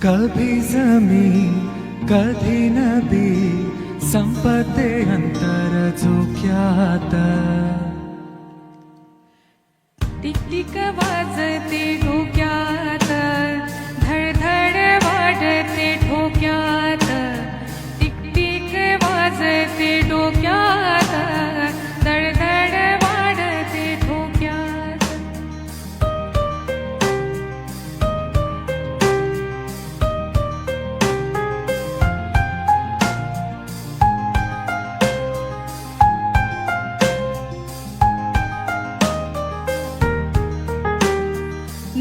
कभी जमीन कधी नदी संपते अंतर झोक्यात टिकटिक वाजते डोक्यात धडधड वाढते ठोक्यात टिकटिक वाजते डोक्यात धडधड वाढते ठोक्यात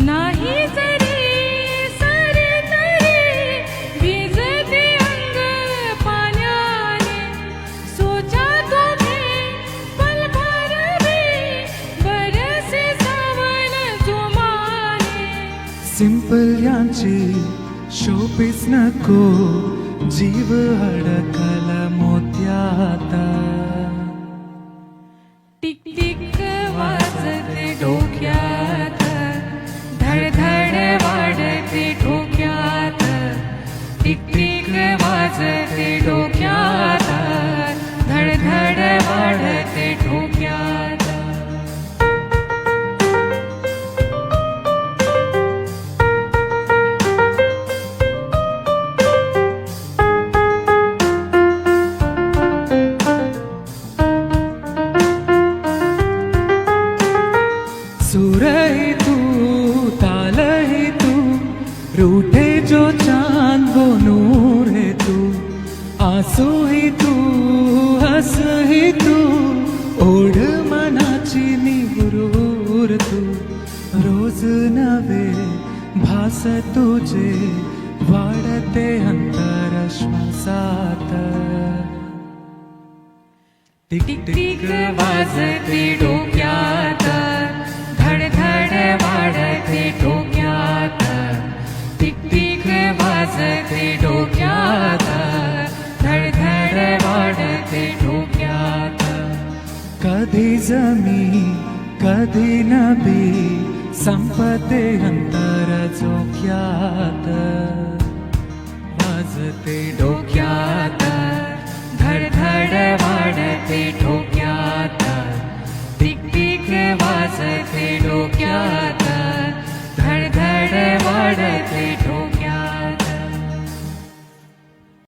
नाही जरी सारे तरी भिजते अंग पाण्याने सोचा तुम्ही पलभर भी बरसे सावन जोमाने सिंपल यांची शोपीस नको जीव अडकला मोत्यात टिकटिक वाजते डोक्यात धडधड वाढते ठोक्यात टिकटिक वाजते डोक्यात धडधड वाढते ठोक्यात सुर ही तू ताल ही तू रूठे जो चांद वो नूर है तू आंसू ही तू हस ही तू ओढ मनाची निवृर तू रोज नवे भास तुझे वाढते अंतर श्वासात टिकटिक वाजते डोक्यात धडधड वाढते ठोक्यात टिकटिक वाजते डोक्यात धडधड वाढते ठोक्यात कधी जमीन कधी नदी संपते अंतर झोक्यात वाजते डोक्यात धडधड वाढते ठोक्यात टिकटिक वाजते डोक्यात धडधड वाढते ठोक्यात